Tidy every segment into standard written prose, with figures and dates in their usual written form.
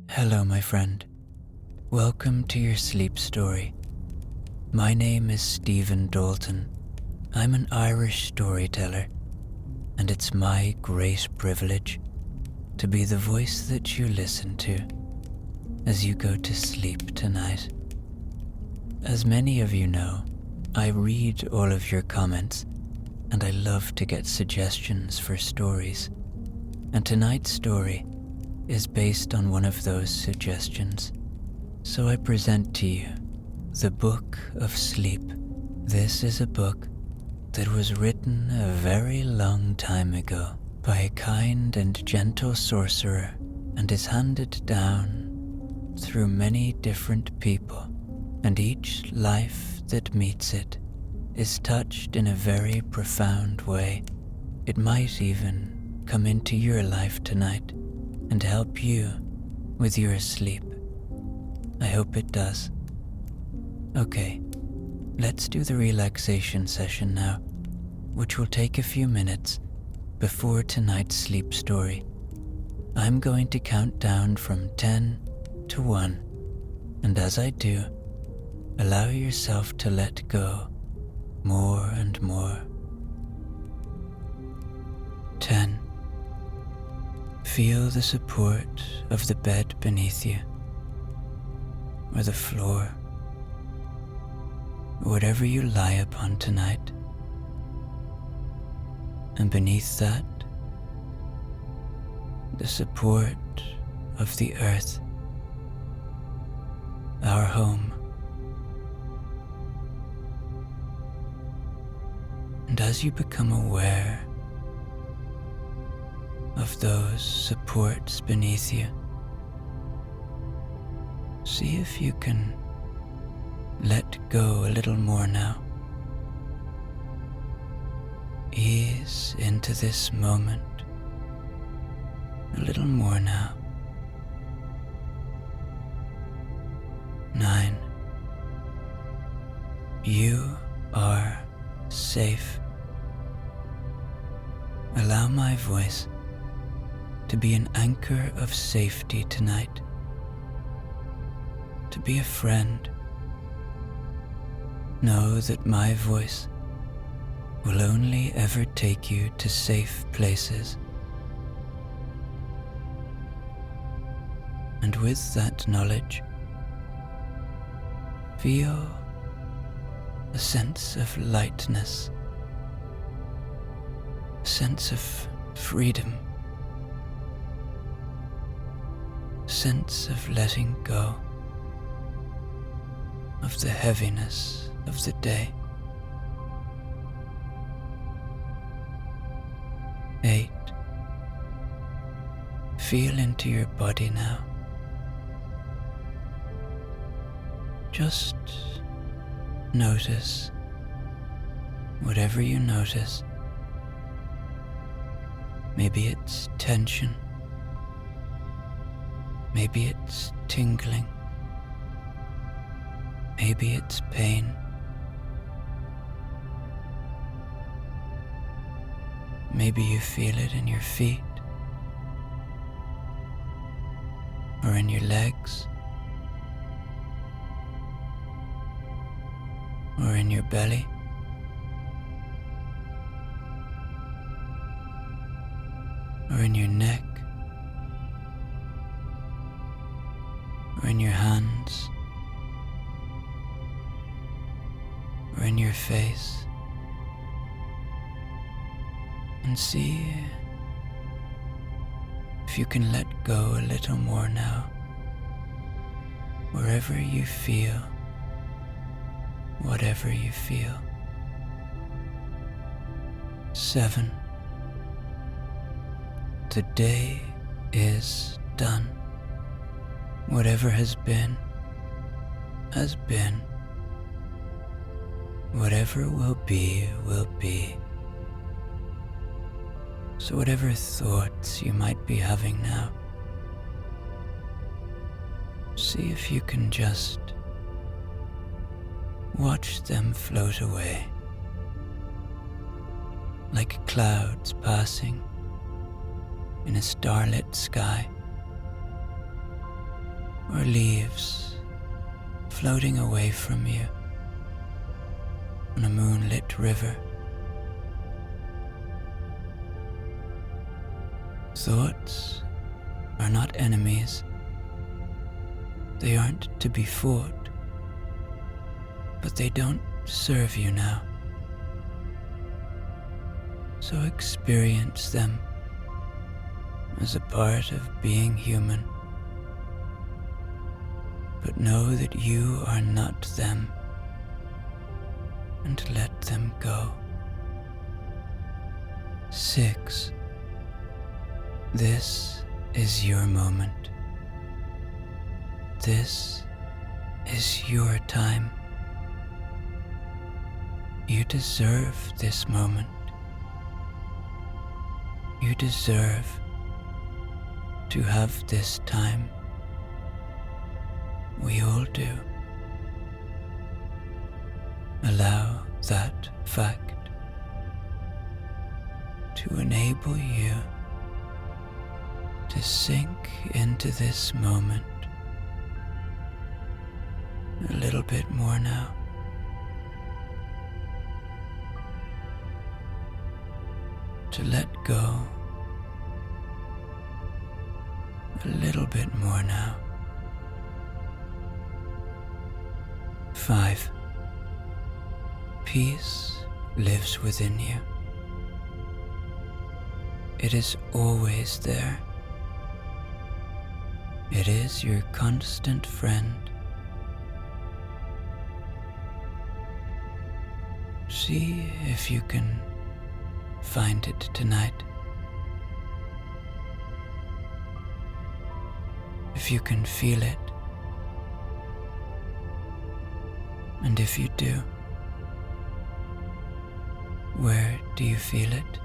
Hello, my friend. Welcome to your sleep story. My name is Stephen Dalton. I'm an Irish storyteller, and it's my great privilege to be the voice that you listen to as you go to sleep tonight. As many of you know, I read all of your comments, and I love to get suggestions for stories. And tonight's story is based on one of those suggestions. So I present to you The Book of Sleep. This is a book that was written a very long time ago by a kind and gentle sorcerer and is handed down through many different people, and each life that meets it is touched in a very profound way. It might even come into your life tonight and help you with your sleep. I hope it does. Okay, let's do the relaxation session now, which will take a few minutes before tonight's sleep story. I'm going to count down from 10 to 1, and as I do, allow yourself to let go more and more. 10. Feel the support of the bed beneath you, or the floor, whatever you lie upon tonight. And beneath that, the support of the earth, our home. And as you become aware of those supports beneath you, see if you can let go a little more now. Ease into this moment a little more now. 9. You are safe. Allow my voice to be an anchor of safety tonight, to be a friend. Know that my voice will only ever take you to safe places. And with that knowledge, feel a sense of lightness, a sense of freedom, sense of letting go of the heaviness of the day. 8. Feel into your body now. Just notice whatever you notice. Maybe it's tension. Maybe it's tingling. Maybe it's pain. Maybe you feel it in your feet, or in your legs, or in your belly. Or in your neck, or in your hands, or in your face. And see if you can let go a little more now, wherever you feel, whatever you feel. 7. The day is done. Whatever has been, has been. Whatever will be, will be. So whatever thoughts you might be having now, see if you can just watch them float away, like clouds passing in a starlit sky. or leaves floating away from you on a moonlit river. Thoughts are not enemies. They aren't to be fought, but they don't serve you now. So experience them as a part of being human. But know that you are not them, and let them go. 6. This is your moment. This is your time. You deserve this moment. You deserve to have this time. We all do. Allow that fact to enable you to sink into this moment a little bit more now. To let go a little bit more now. 5. Peace lives within you. It is always there. It is your constant friend. See if you can find it tonight. If you can feel it. And if you do, where do you feel it?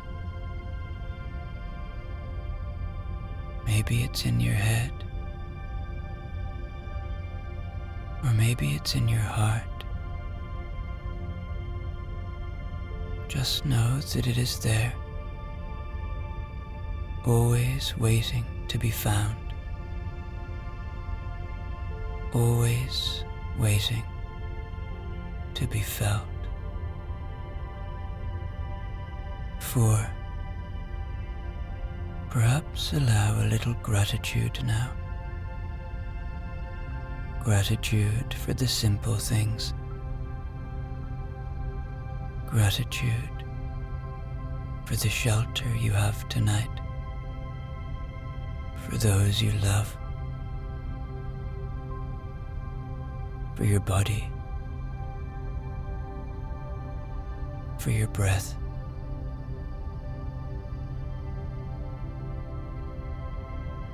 Maybe it's in your head. Or maybe it's in your heart. Just know that it is there, always waiting to be found, always waiting to be felt. 4. Perhaps allow a little gratitude now. Gratitude for the simple things. Gratitude for the shelter you have tonight, for those you love, for your body, for your breath.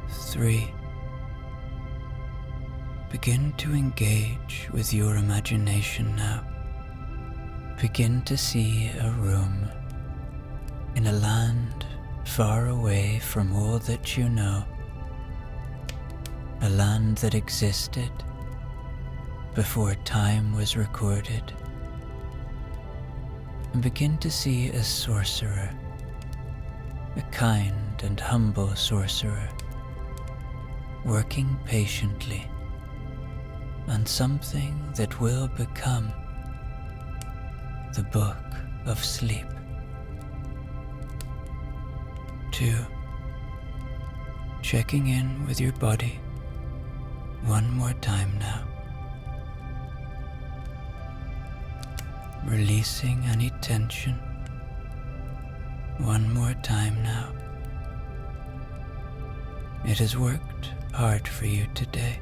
3. Begin to engage with your imagination now. Begin to see a room in a land far away from all that you know. A land that existed before time was recorded. And begin to see a sorcerer, a kind and humble sorcerer, working patiently on something that will become the Book of Sleep. 2. Checking in with your body one more time now. Releasing any tension one more time now. It has worked hard for you today.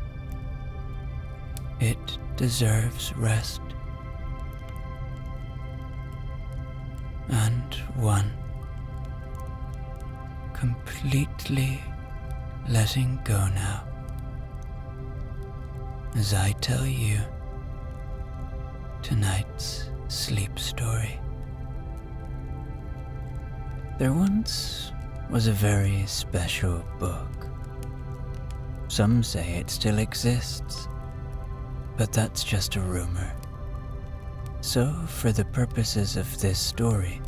It deserves rest. And 1. Completely letting go now as I tell you tonight's sleep story. There once was a very special book. Some say it still exists, but that's just a rumor. So, for the purposes of this story,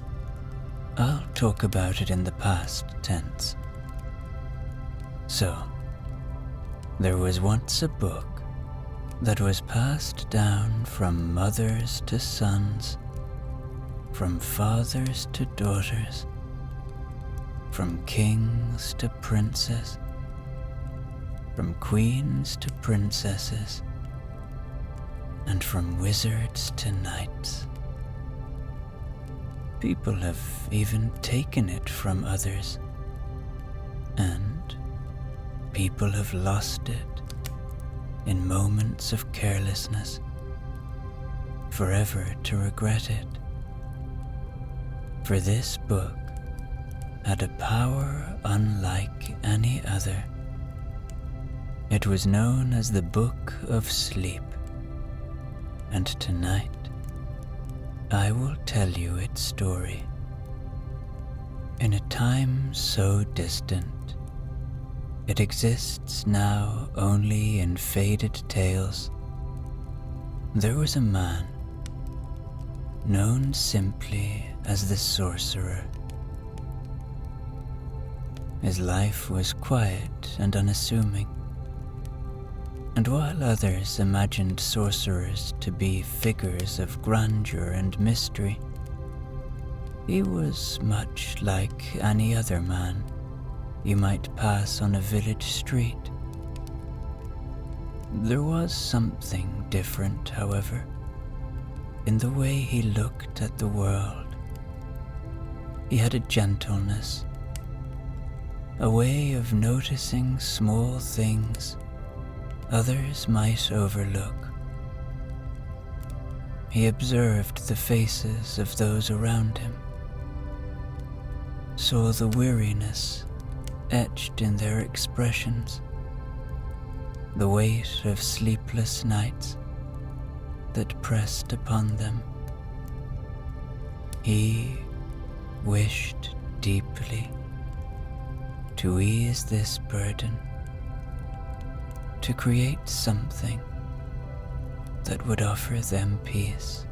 I'll talk about it in the past tense. So, There was once a book that was passed down from mothers to sons, from fathers to daughters, from kings to princes, from queens to princesses, and from wizards to knights. People have even taken it from others, and people have lost it in moments of carelessness, forever to regret it. For this book had a power unlike any other. It was known as the Book of Sleep, and tonight I will tell you its story. In a time so distant, it exists now only in faded tales. There was a man known simply as the sorcerer. His life was quiet and unassuming, and while others imagined sorcerers to be figures of grandeur and mystery, he was much like any other man you might pass on a village street. There was something different, however, in the way he looked at the world. He had a gentleness, a way of noticing small things others might overlook. He observed the faces of those around him, saw the weariness etched in their expressions, the weight of sleepless nights that pressed upon them. He wished deeply to ease this burden, to create something that would offer them peace.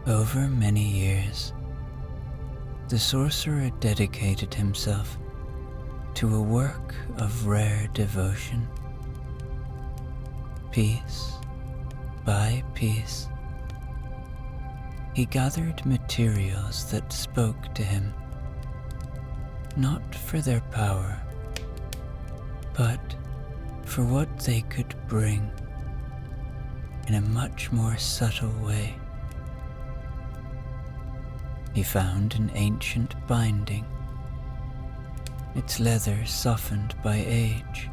Over many years, the sorcerer dedicated himself to a work of rare devotion. Piece by piece, he gathered materials that spoke to him, not for their power, but for what they could bring in a much more subtle way. He found an ancient binding, its leather softened by age.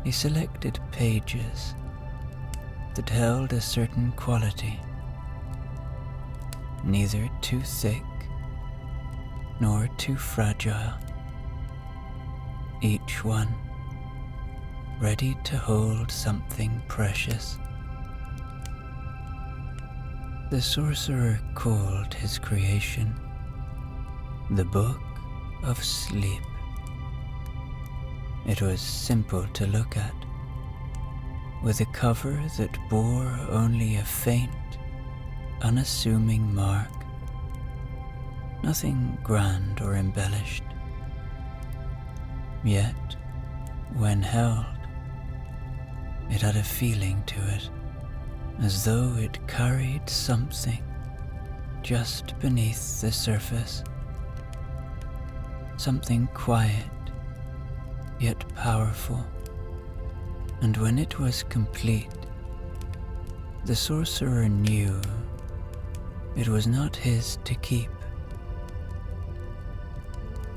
He selected pages that held a certain quality, neither too thick nor too fragile, each one ready to hold something precious. The sorcerer called his creation the Book of Sleep. It was simple to look at, with a cover that bore only a faint, unassuming mark, nothing grand or embellished. Yet, when held, it had a feeling to it, as though it carried something just beneath the surface, something quiet yet powerful. And when it was complete, the sorcerer knew it was not his to keep.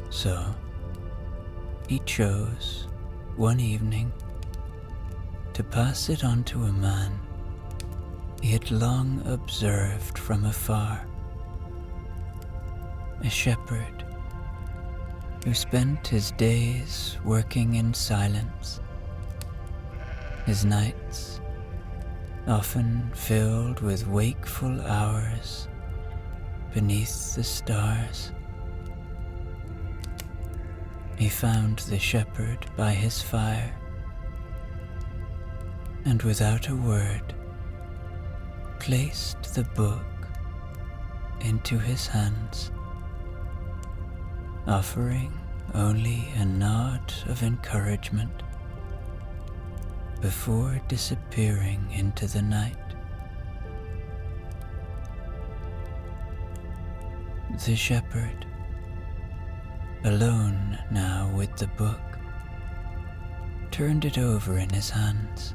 So he chose one evening to pass it on to a man he had long observed from afar, a shepherd who spent his days working in silence, his nights often filled with wakeful hours beneath the stars. He found the shepherd by his fire, and without a word placed the book into his hands, offering only a nod of encouragement before disappearing into the night. The shepherd, alone now with the book, turned it over in his hands,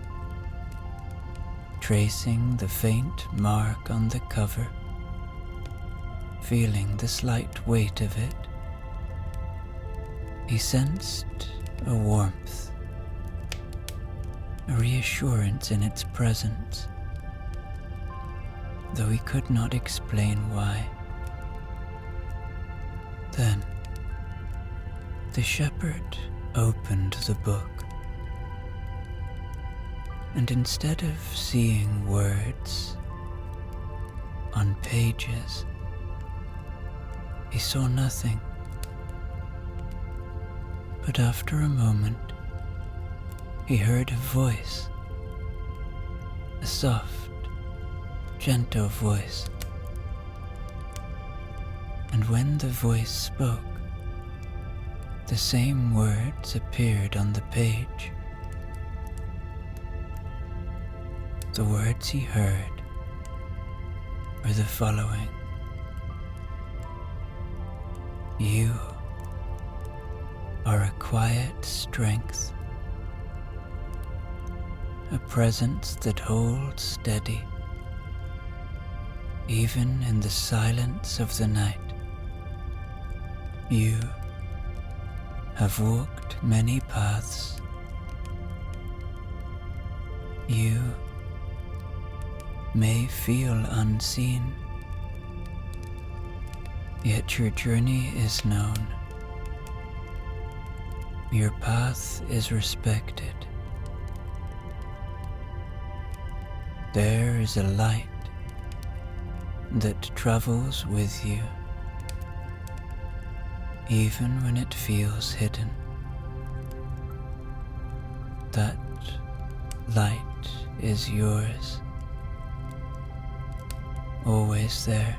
tracing the faint mark on the cover, feeling the slight weight of it. He sensed a warmth, a reassurance in its presence, though he could not explain why. Then, the shepherd opened the book, and instead of seeing words on pages, he saw nothing. But after a moment, he heard a voice, a soft, gentle voice. And when the voice spoke, the same words appeared on the page. The words he heard were the following: "You are a quiet strength, a presence that holds steady, even in the silence of the night. You have walked many paths. You may feel unseen, yet your journey is known. Your path is respected. There is a light that travels with you, even when it feels hidden. That light is yours, always there,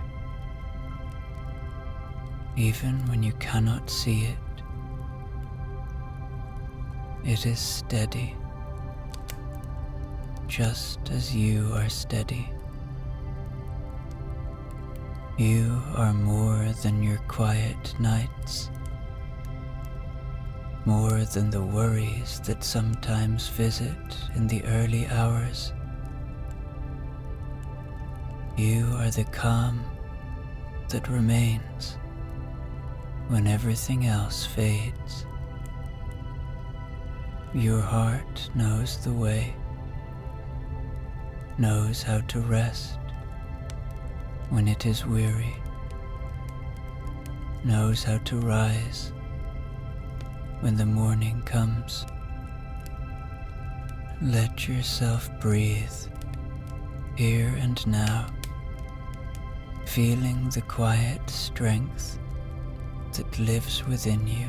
even when you cannot see it. It is steady, just as you are steady. You are more than your quiet nights, more than the worries that sometimes visit in the early hours. You are the calm that remains when everything else fades. Your heart knows the way, knows how to rest when it is weary, knows how to rise when the morning comes. Let yourself breathe here and now, feeling the quiet strength that lives within you.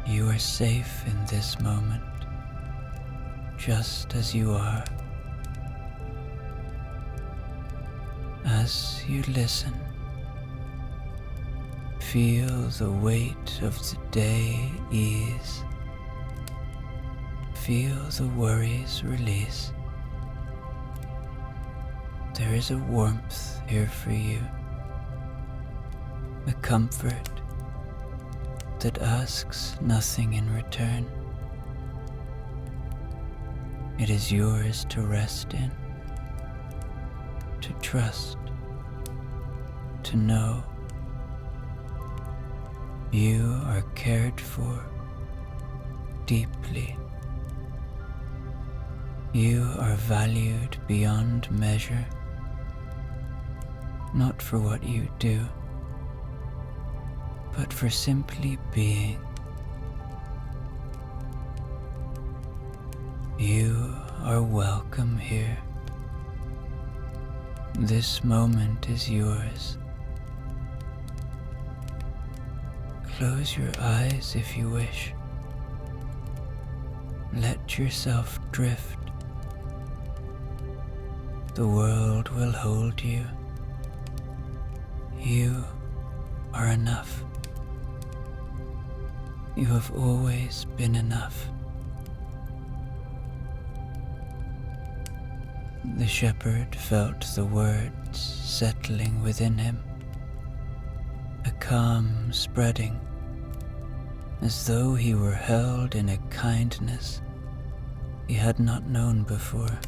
You are safe in this moment, just as you are. As you listen, feel the weight of the day ease. Feel the worries release. There is a warmth here for you, a comfort that asks nothing in return. It is yours to rest in, to trust, to know. You are cared for deeply. You are valued beyond measure, not for what you do, but for simply being. You are welcome here. This moment is yours. Close your eyes if you wish. Let yourself drift. The world will hold you. You are enough. You have always been enough. The shepherd felt the words settling within him, a calm spreading, as though he were held in a kindness he had not known before.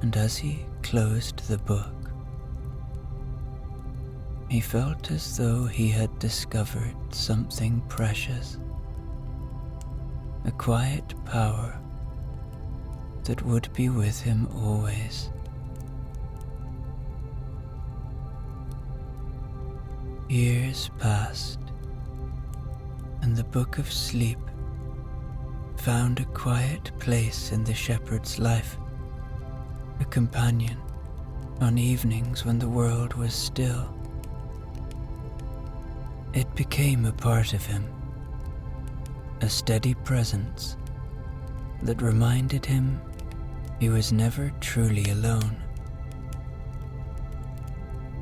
And as he closed the book, he felt as though he had discovered something precious, a quiet power that would be with him always. Years passed, and the Book of Sleep found a quiet place in the shepherd's life, a companion on evenings when the world was still. It became a part of him, a steady presence that reminded him he was never truly alone.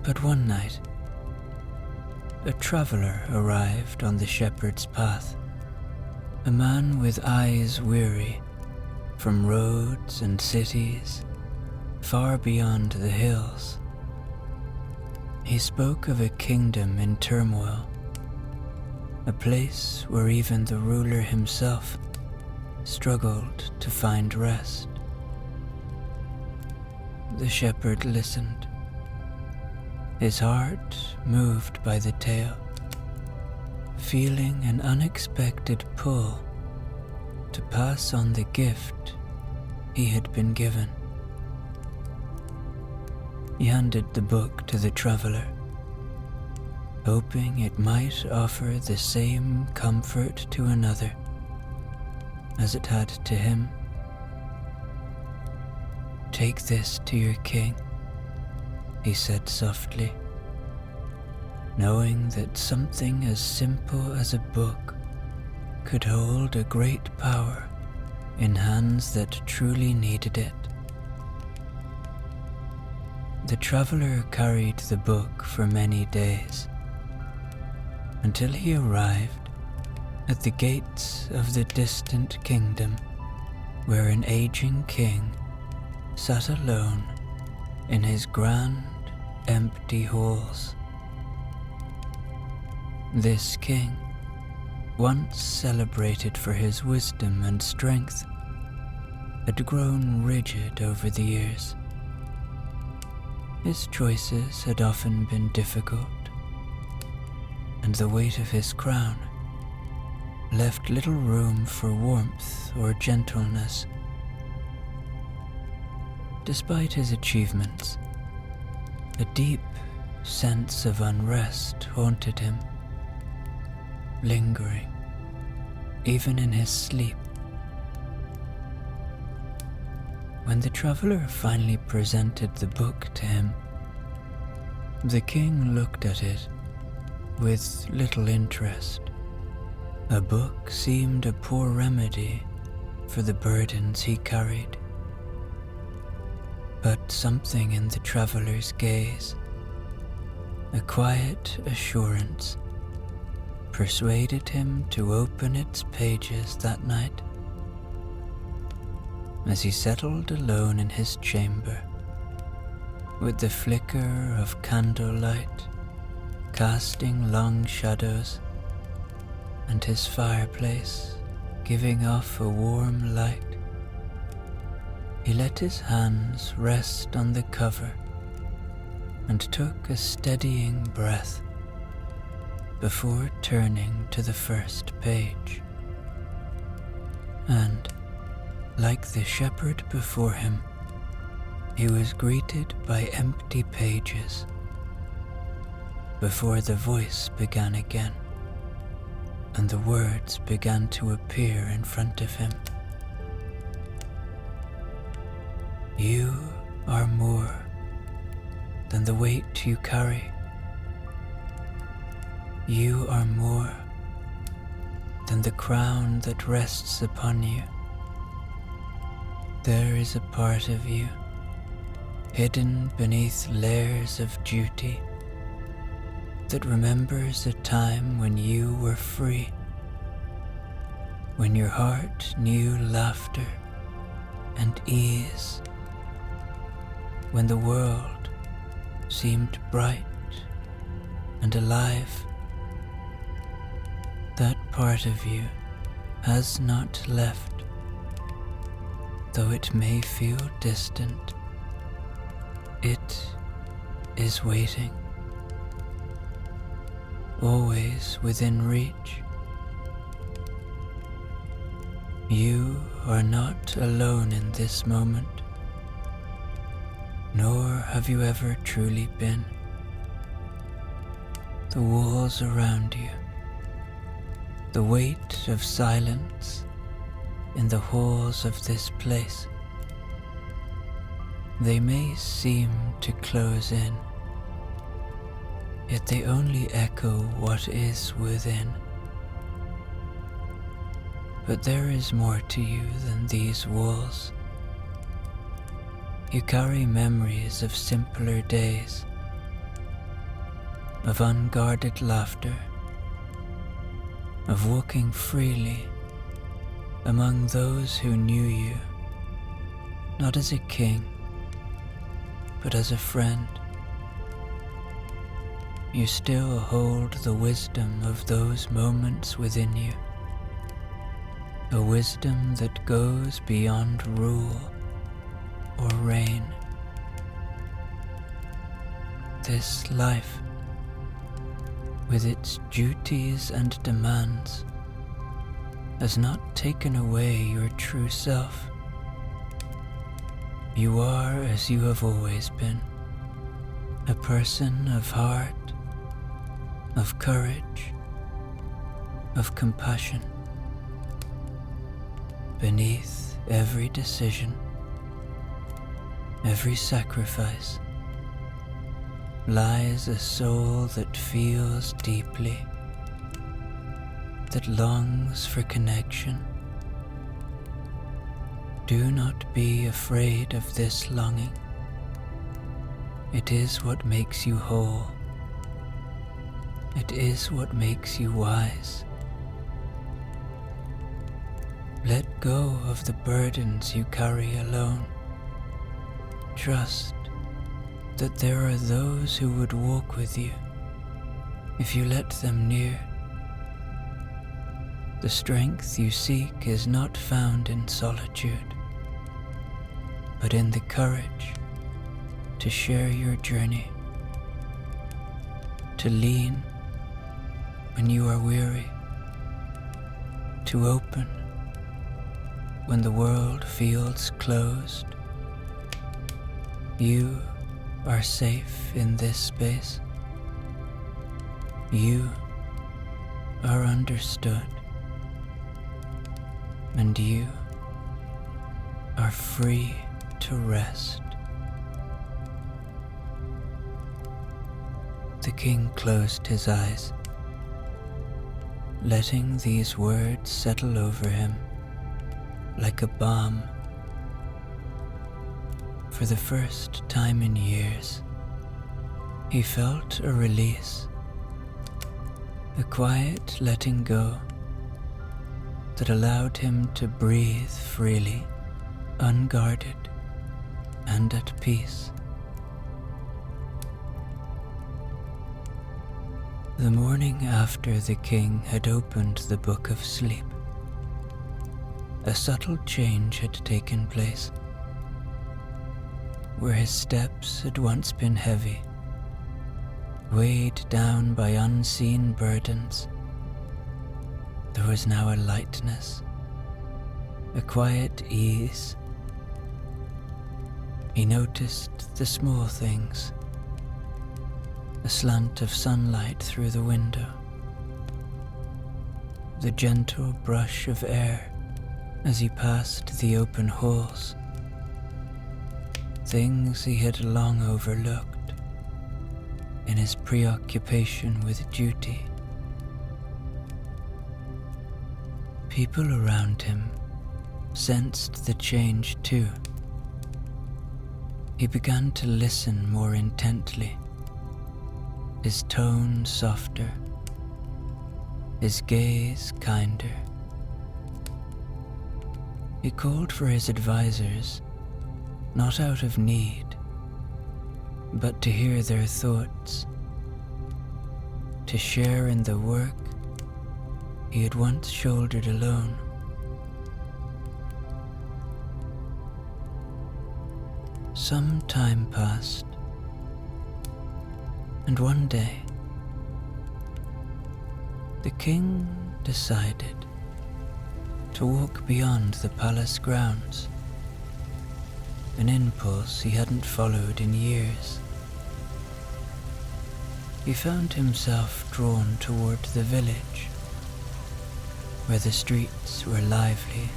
But one night, a traveler arrived on the shepherd's path, a man with eyes weary from roads and cities far beyond the hills. He spoke of a kingdom in turmoil, a place where even the ruler himself struggled to find rest. The shepherd listened, his heart moved by the tale, feeling an unexpected pull to pass on the gift he had been given. He handed the book to the traveler, hoping it might offer the same comfort to another as it had to him. "Take this to your king," he said softly, knowing that something as simple as a book could hold a great power in hands that truly needed it. The traveler carried the book for many days, until he arrived at the gates of the distant kingdom where an aging king sat alone in his grand, empty halls. This king, once celebrated for his wisdom and strength, had grown rigid over the years. His choices had often been difficult, and the weight of his crown left little room for warmth or gentleness. Despite his achievements, a deep sense of unrest haunted him, lingering even in his sleep. When the traveler finally presented the book to him, the king looked at it with little interest. A book seemed a poor remedy for the burdens he carried. But something in the traveler's gaze, a quiet assurance, persuaded him to open its pages that night. As he settled alone in his chamber, with the flicker of candlelight casting long shadows and his fireplace giving off a warm light, he let his hands rest on the cover and took a steadying breath before turning to the first page. And, like the shepherd before him, he was greeted by empty pages before the voice began again and the words began to appear in front of him. You are more than the weight you carry. You are more than the crown that rests upon you. There is a part of you, hidden beneath layers of duty, that remembers a time when you were free, when your heart knew laughter and ease, when the world seemed bright and alive. That part of you has not left, though it may feel distant. It is waiting, always within reach. You are not alone in this moment, nor have you ever truly been. The walls around you, the weight of silence in the halls of this place, they may seem to close in, yet they only echo what is within. But there is more to you than these walls. You carry memories of simpler days, of unguarded laughter, of walking freely among those who knew you, not as a king, but as a friend. You still hold the wisdom of those moments within you, a wisdom that goes beyond rule or reign. This life, with its duties and demands, has not taken away your true self. You are as you have always been, a person of heart, of courage, of compassion. Beneath every decision, every sacrifice, lies a soul that feels deeply, that longs for connection. Do not be afraid of this longing. It is what makes you whole. It is what makes you wise. Let go of the burdens you carry alone. Trust that there are those who would walk with you if you let them near. The strength you seek is not found in solitude, but in the courage to share your journey, to lean when you are weary, to open when the world feels closed. You are safe in this space. You are understood, and you are free to rest. The king closed his eyes, letting these words settle over him like a balm. For the first time in years, he felt a release, a quiet letting go that allowed him to breathe freely, unguarded and at peace. The morning after the king had opened the Book of Sleep, a subtle change had taken place. Where his steps had once been heavy, weighed down by unseen burdens, there was now a lightness, a quiet ease. He noticed the small things, a slant of sunlight through the window, the gentle brush of air as he passed the open halls, things he had long overlooked in his preoccupation with duty. People around him sensed the change too. He began to listen more intently, his tone softer, his gaze kinder. He called for his advisors, not out of need, but to hear their thoughts, to share in the work he had once shouldered alone. Some time passed, and one day, the king decided to walk beyond the palace grounds, an impulse he hadn't followed in years. He found himself drawn toward the village, where the streets were lively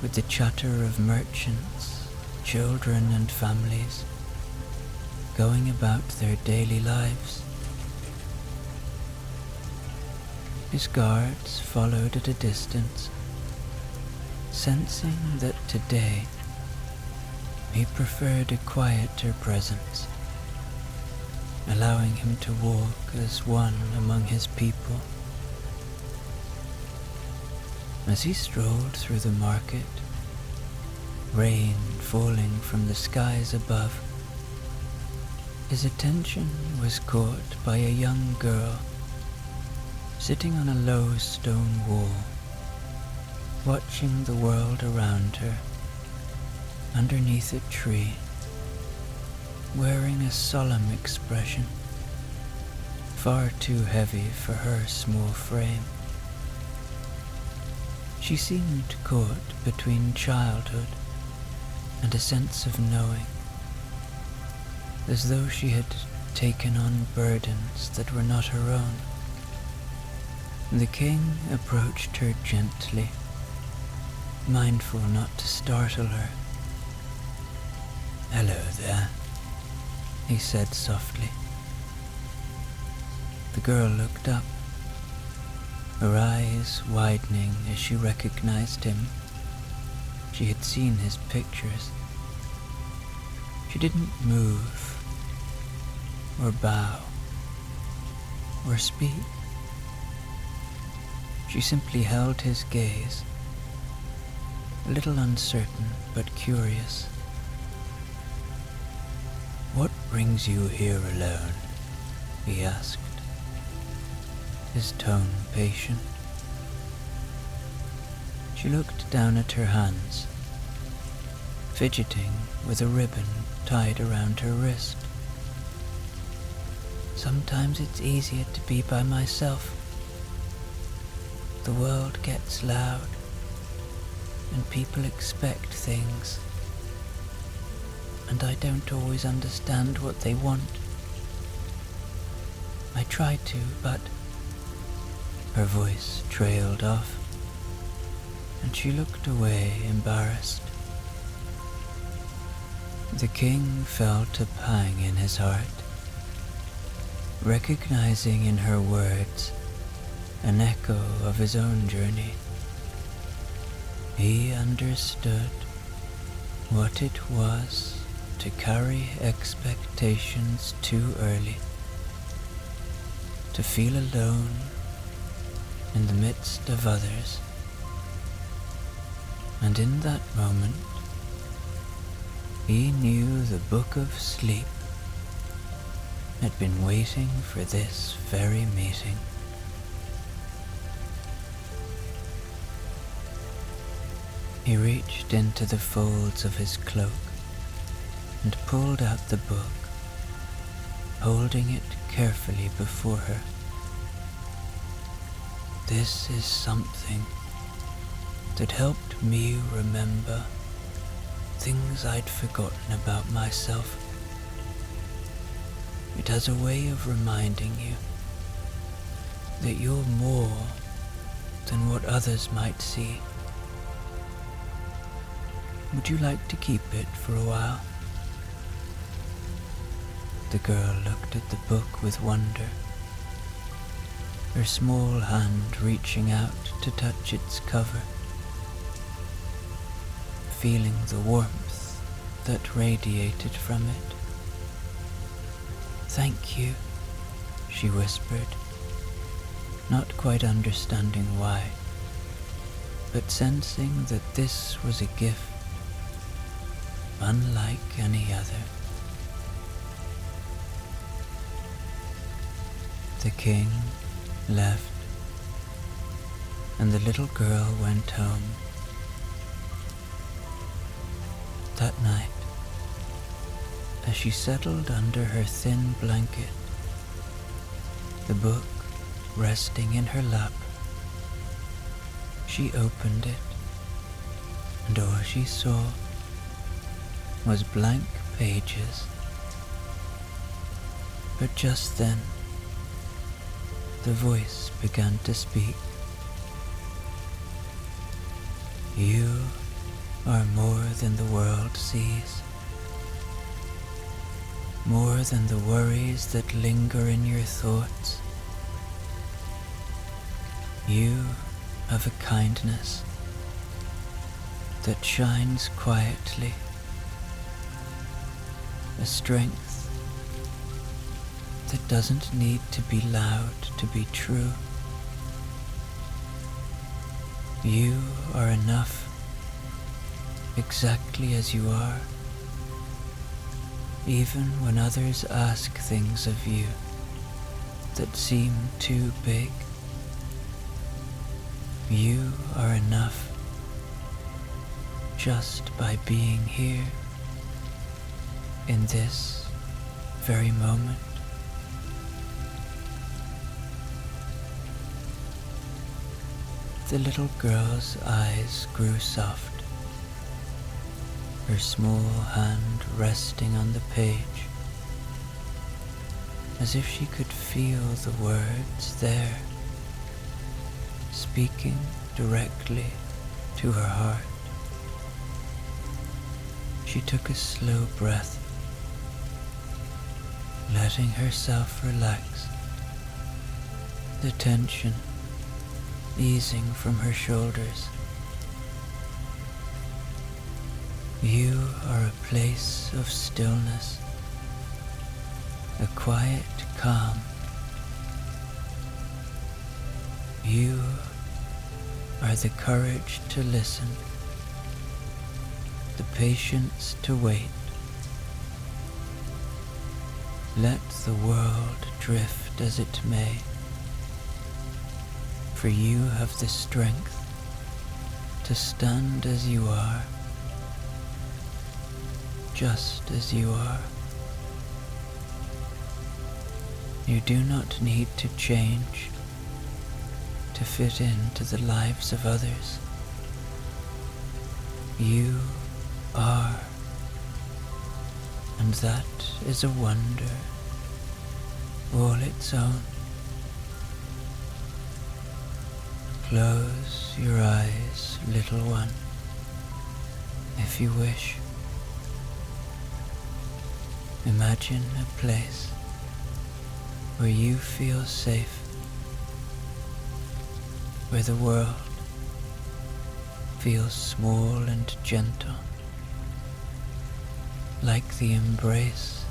with the chatter of merchants, children and families going about their daily lives. His guards followed at a distance, sensing that today he preferred a quieter presence, allowing him to walk as one among his people. As he strolled through the market, rain falling from the skies above, his attention was caught by a young girl sitting on a low stone wall, watching the world around her underneath a tree, wearing a solemn expression, far too heavy for her small frame. She seemed caught between childhood and a sense of knowing, as though she had taken on burdens that were not her own. The king approached her gently, mindful not to startle her. "Hello there," he said softly. The girl looked up, her eyes widening as she recognized him. She had seen his pictures. She didn't move, or bow, or speak. She simply held his gaze, a little uncertain but curious. "What brings you here alone?" he asked, his tone patient. She looked down at her hands, fidgeting with a ribbon tied around her wrist. "Sometimes it's easier to be by myself. The world gets loud, and people expect things, and I don't always understand what they want. I try to, but..." Her voice trailed off, and she looked away, embarrassed. The king felt a pang in his heart, recognizing in her words an echo of his own journey. He understood what it was to carry expectations too early, to feel alone in the midst of others. And in that moment, he knew the Book of Sleep had been waiting for this very meeting. He reached into the folds of his cloak and pulled out the book, holding it carefully before her. "This is something that helped me remember things I'd forgotten about myself. It has a way of reminding you that you're more than what others might see. Would you like to keep it for a while?" The girl looked at the book with wonder, her small hand reaching out to touch its cover, feeling the warmth that radiated from it. "Thank you," she whispered, not quite understanding why, but sensing that this was a gift unlike any other. The king left, and the little girl went home. That night, as she settled under her thin blanket, the book resting in her lap, she opened it, and all she saw was blank pages. But just then, the voice began to speak. You are more than the world sees, more than the worries that linger in your thoughts. You have a kindness that shines quietly, a strength that doesn't need to be loud to be true. You are enough exactly as you are, even when others ask things of you that seem too big. You are enough just by being here in this very moment. The little girl's eyes grew soft, her small hand resting on the page, as if she could feel the words there, speaking directly to her heart. She took a slow breath, letting herself relax, the tension easing from her shoulders. You are a place of stillness, a quiet calm. You are the courage to listen, the patience to wait. Let the world drift as it may, for you have the strength to stand as you are, just as you are. You do not need to change to fit into the lives of others. You are, and that is a wonder all its own. Close your eyes, little one, if you wish. Imagine a place where you feel safe, where the world feels small and gentle, like the embrace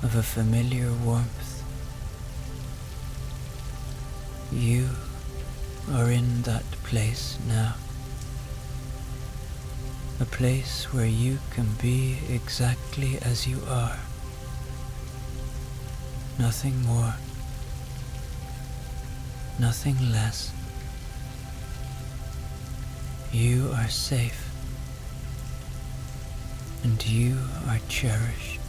of a familiar warmth. You are in that place now, a place where you can be exactly as you are, nothing more, nothing less. You are safe, and you are cherished.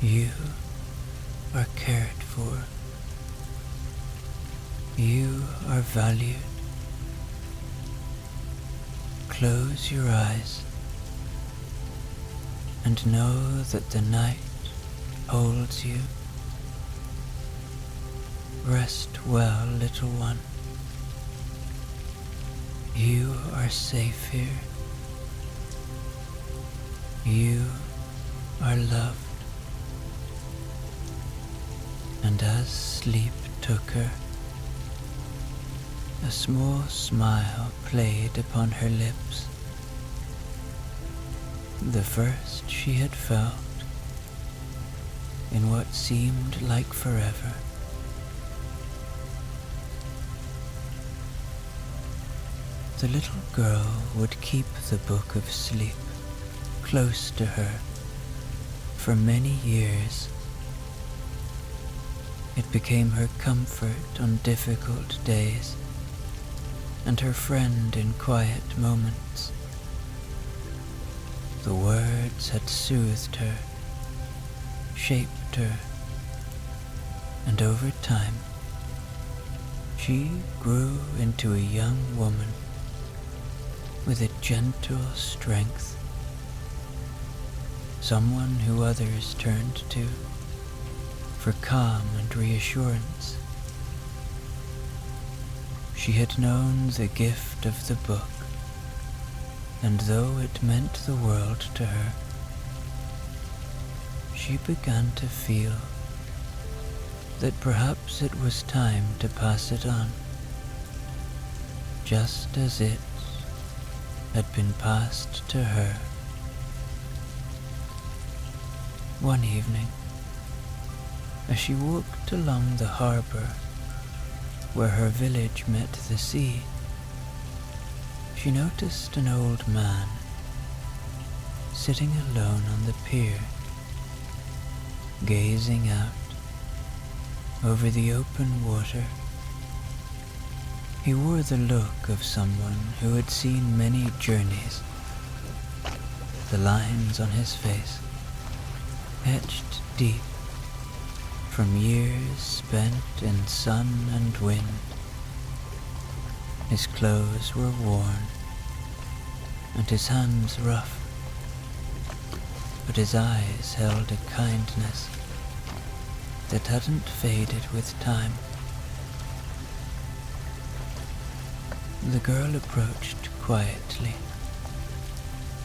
You are cared for. You are valued. Close your eyes and know that the night holds you. Rest well, little one. You are safe here. You are loved. And as sleep took her, a small smile played upon her lips. The first she had felt in what seemed like forever. The little girl would keep the book of sleep close to her for many years. It became her comfort on difficult days and her friend in quiet moments. The words had soothed her, shaped her, and over time, she grew into a young woman with a gentle strength, someone who others turned to for calm and reassurance. She had known the gift of the book, and though it meant the world to her, she began to feel that perhaps it was time to pass it on, just as it had been passed to her. One evening, as she walked along the harbor where her village met the sea, she noticed an old man sitting alone on the pier, gazing out over the open water. He wore the look of someone who had seen many journeys, the lines on his face etched deep from years spent in sun and wind. His clothes were worn and his hands rough, but his eyes held a kindness that hadn't faded with time. The girl approached quietly,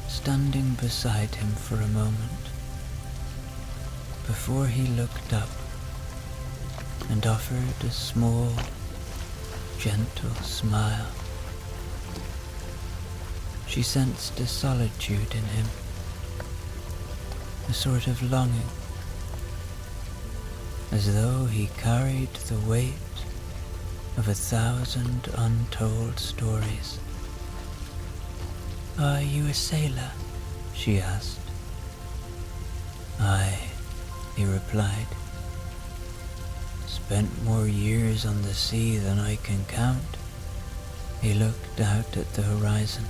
standing beside him for a moment before he looked up and offered a small, gentle smile. She sensed a solitude in him, a sort of longing, as though he carried the weight of 1,000 untold stories. "Are you a sailor?" she asked. "Aye," he replied. "Spent more years on the sea than I can count." He looked out at the horizon.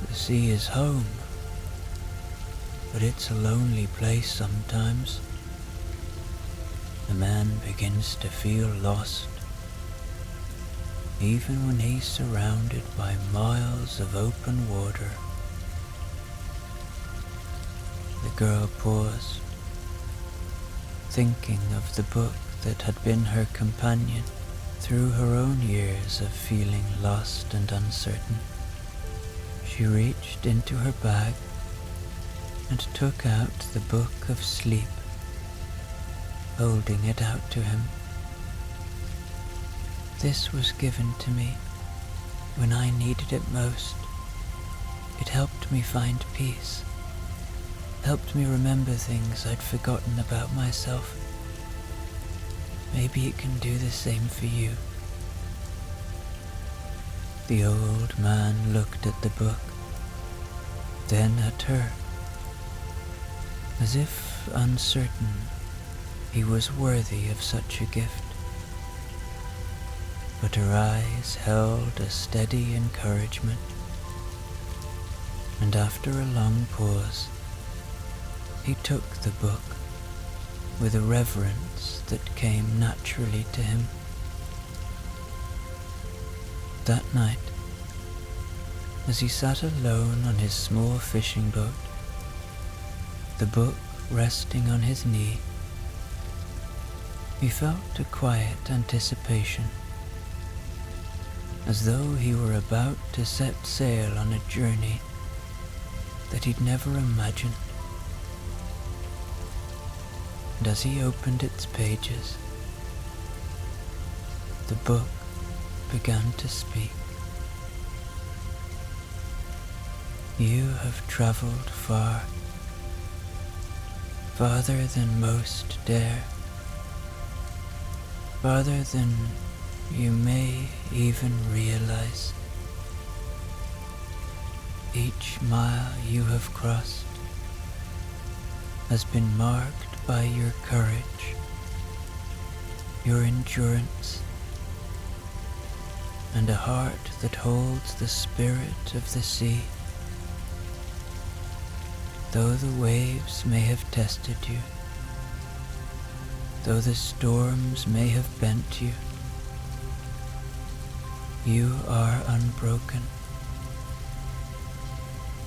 "The sea is home, but it's a lonely place sometimes. The man begins to feel lost, even when he's surrounded by miles of open water." The girl paused, thinking of the book that had been her companion through her own years of feeling lost and uncertain. She reached into her bag and took out the book of sleep, holding it out to him. "This was given to me when I needed it most. It helped me find peace, helped me remember things I'd forgotten about myself. Maybe it can do the same for you." The old man looked at the book, then at her, as if uncertain he was worthy of such a gift. But her eyes held a steady encouragement, and after a long pause, he took the book with a reverence that came naturally to him. That night, as he sat alone on his small fishing boat, the book resting on his knee, he felt a quiet anticipation, as though he were about to set sail on a journey that he'd never imagined. And as he opened its pages, the book began to speak. You have traveled far, farther than most dare, farther than you may even realize. Each mile you have crossed has been marked by your courage, your endurance, and a heart that holds the spirit of the sea. Though the waves may have tested you, though the storms may have bent you, you are unbroken.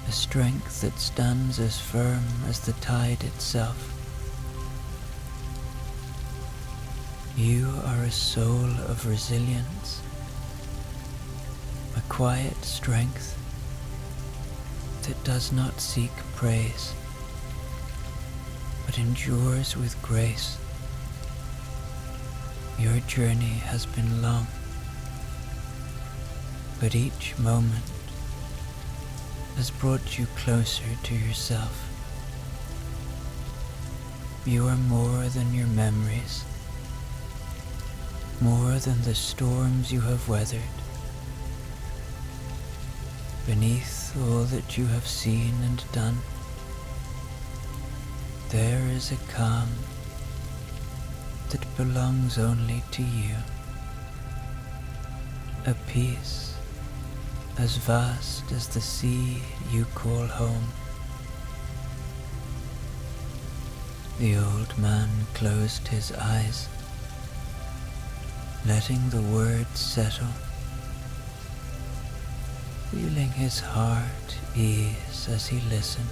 A strength that stands as firm as the tide itself. You are a soul of resilience, a quiet strength that does not seek praise, but endures with grace. Your journey has been long, but each moment has brought you closer to yourself. You are more than your memories, more than the storms you have weathered. Beneath all that you have seen and done, there is a calm that belongs only to you, a peace as vast as the sea you call home. The old man closed his eyes, letting the words settle, feeling his heart ease as he listened.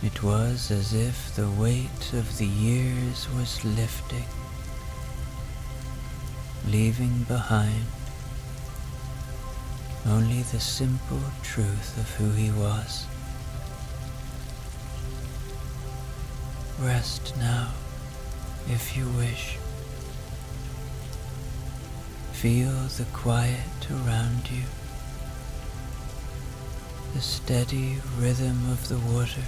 It was as if the weight of the years was lifting, leaving behind only the simple truth of who he was. Rest now, if you wish. Feel the quiet around you, the steady rhythm of the water,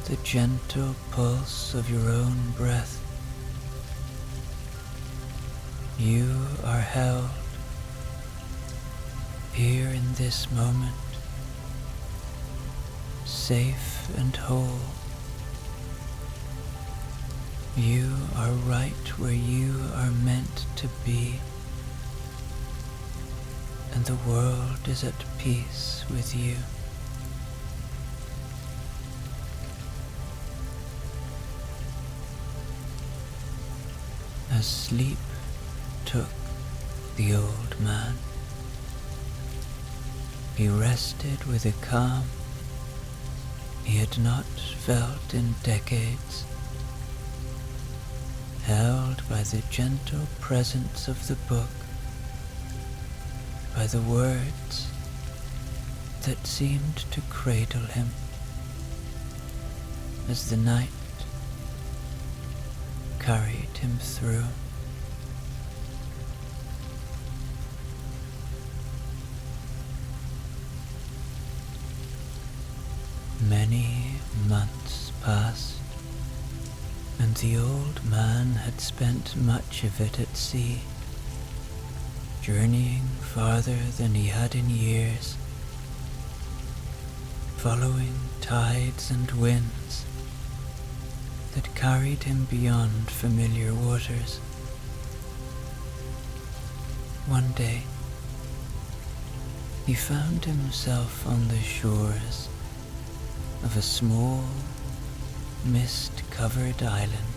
the gentle pulse of your own breath. You are held here in this moment, safe and whole. You are right where you are meant to be, and the world is at peace with you. As sleep took the old man, he rested with a calm he had not felt in decades, held by the gentle presence of the book, by the words that seemed to cradle him as the night carried him through. Many months passed, and the old man had spent much of it at sea, journeying farther than he had in years, following tides and winds that carried him beyond familiar waters. One day, he found himself on the shores of a small, mist-covered island,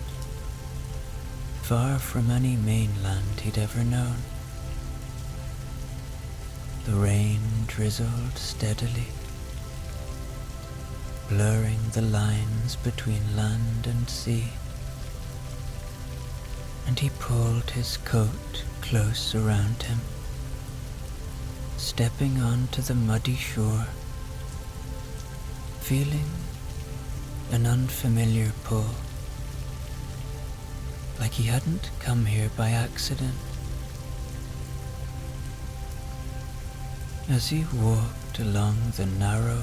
far from any mainland he'd ever known. The rain drizzled steadily, blurring the lines between land and sea, and he pulled his coat close around him, stepping onto the muddy shore, feeling an unfamiliar pull, like he hadn't come here by accident. As he walked along the narrow,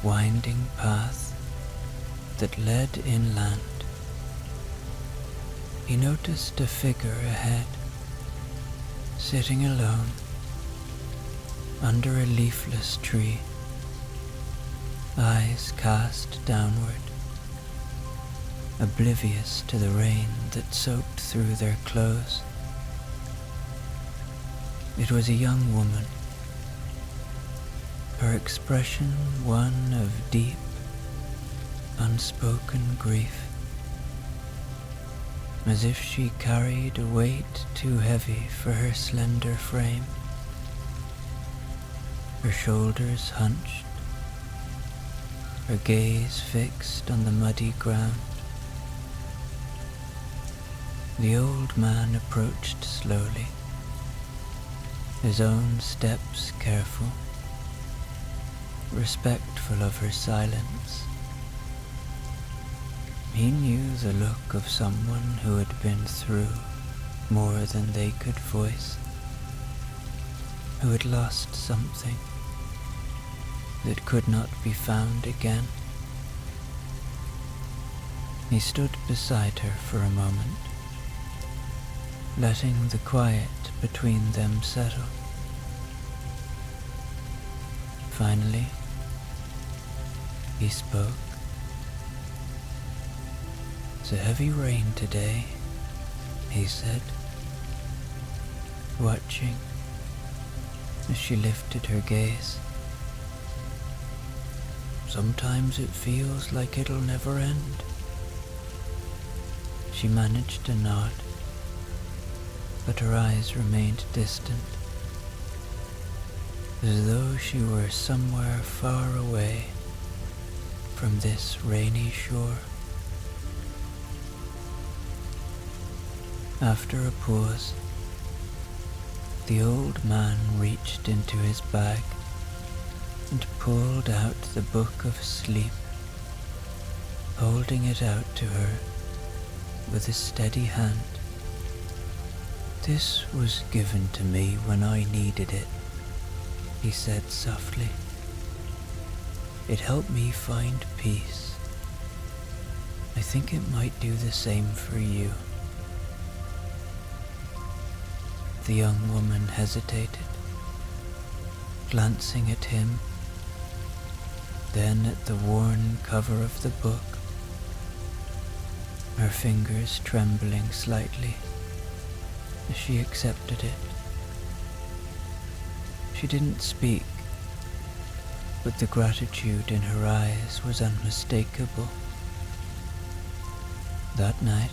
winding path that led inland, he noticed a figure ahead, sitting alone under a leafless tree, eyes cast downward, oblivious to the rain that soaked through their clothes. It was a young woman, her expression one of deep, unspoken grief, as if she carried a weight too heavy for her slender frame, her shoulders hunched, her gaze fixed on the muddy ground. The old man approached slowly, his own steps careful, respectful of her silence. He knew the look of someone who had been through more than they could voice, who had lost something that could not be found again. He stood beside her for a moment, letting the quiet between them settle. Finally, he spoke. "It's a heavy rain today," he said, watching as she lifted her gaze. "Sometimes it feels like it'll never end." She managed a nod, but her eyes remained distant, as though she were somewhere far away from this rainy shore. After a pause, the old man reached into his bag and pulled out the Book of Sleep, holding it out to her with a steady hand. "This was given to me when I needed it," he said softly. "It helped me find peace. I think it might do the same for you." The young woman hesitated, glancing at him, then at the worn cover of the book, her fingers trembling slightly as she accepted it. She didn't speak, but the gratitude in her eyes was unmistakable. That night,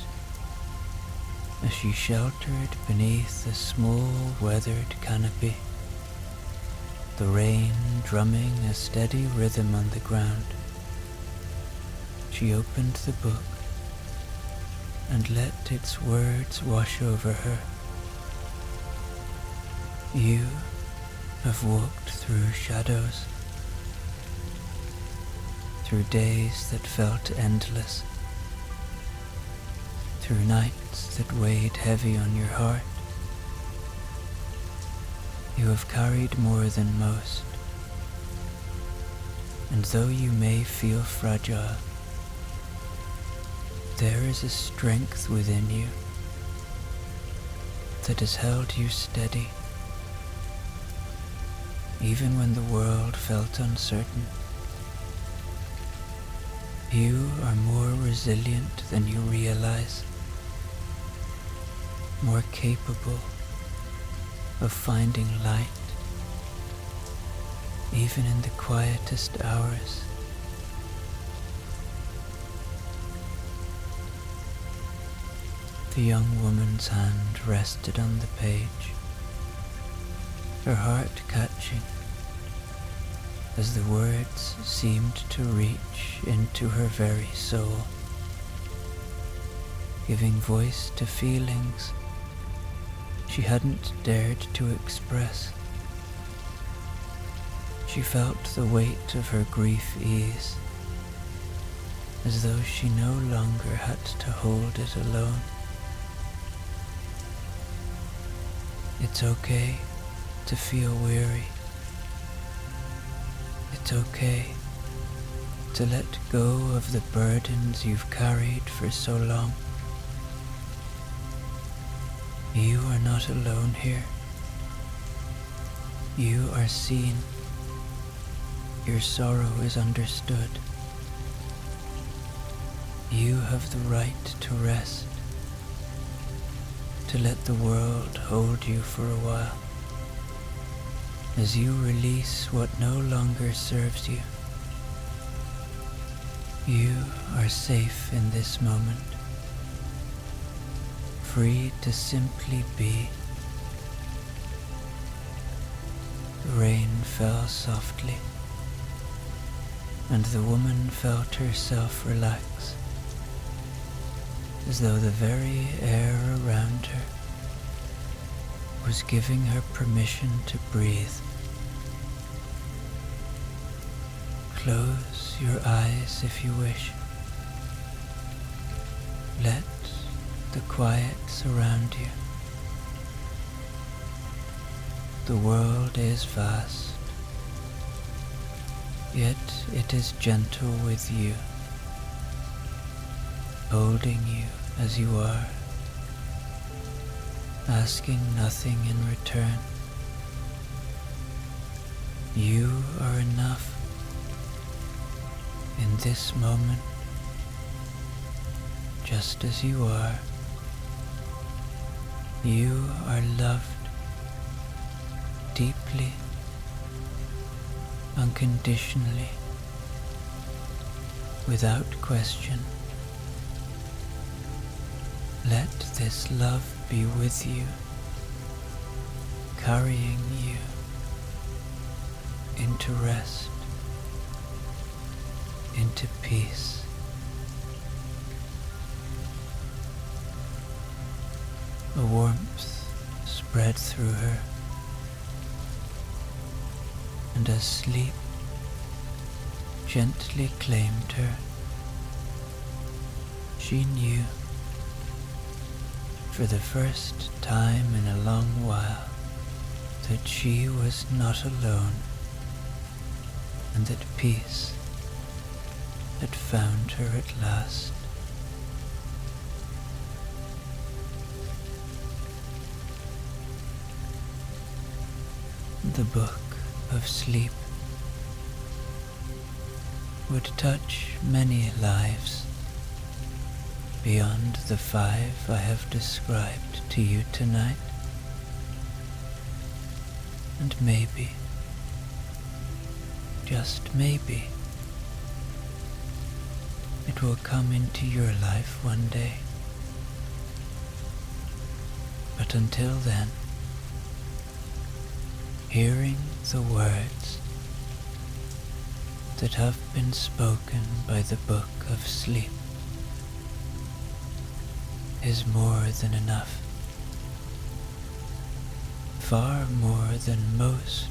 as she sheltered beneath a small weathered canopy, the rain drumming a steady rhythm on the ground, she opened the book and let its words wash over her. "You have walked through shadows, through days that felt endless, through nights that weighed heavy on your heart. You have carried more than most, and though you may feel fragile, there is a strength within you that has held you steady, even when the world felt uncertain. You are more resilient than you realize, more capable of finding light, even in the quietest hours. The young woman's hand rested on the page, her heart catching as the words seemed to reach into her very soul, giving voice to feelings she hadn't dared to express. She felt the weight of her grief ease, as though she no longer had to hold it alone. "It's okay to feel weary," It's okay to let go of the burdens you've carried for so long. You are not alone here. You are seen. Your sorrow is understood. You have the right to rest, to let the world hold you for a while, as you release what no longer serves you. You are safe in this moment, free to simply be. The rain fell softly, and the woman felt herself relax, as though the very air around her was giving her permission to breathe. Close your eyes if you wish. Let the quiet surround you. The world is vast, yet it is gentle with you, holding you as you are, asking nothing in return. You are enough in this moment, just as you are. You are loved deeply, unconditionally, without question. Let this love be with you, carrying you into rest, into peace. A warmth spread through her, and as sleep gently claimed her, she knew, for the first time in a long while, that she was not alone, and that peace had found her at last. The book of sleep would touch many lives beyond the 5 I have described to you tonight. And maybe, just maybe, it will come into your life one day. But until then, hearing the words that have been spoken by the book of sleep is more than enough, far more than most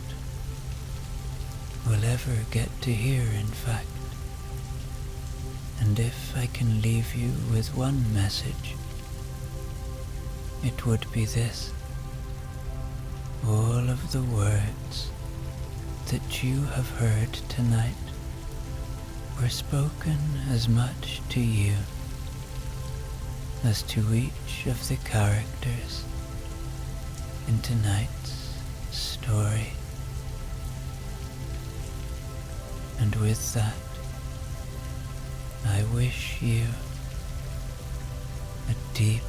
will ever get to hear, in fact. And if I can leave you with one message, it would be this: all of the words that you have heard tonight were spoken as much to you as to each of the characters in tonight's story. And with that, I wish you a deep,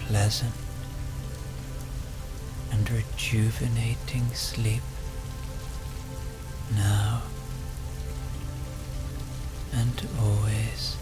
pleasant, and rejuvenating sleep now and always.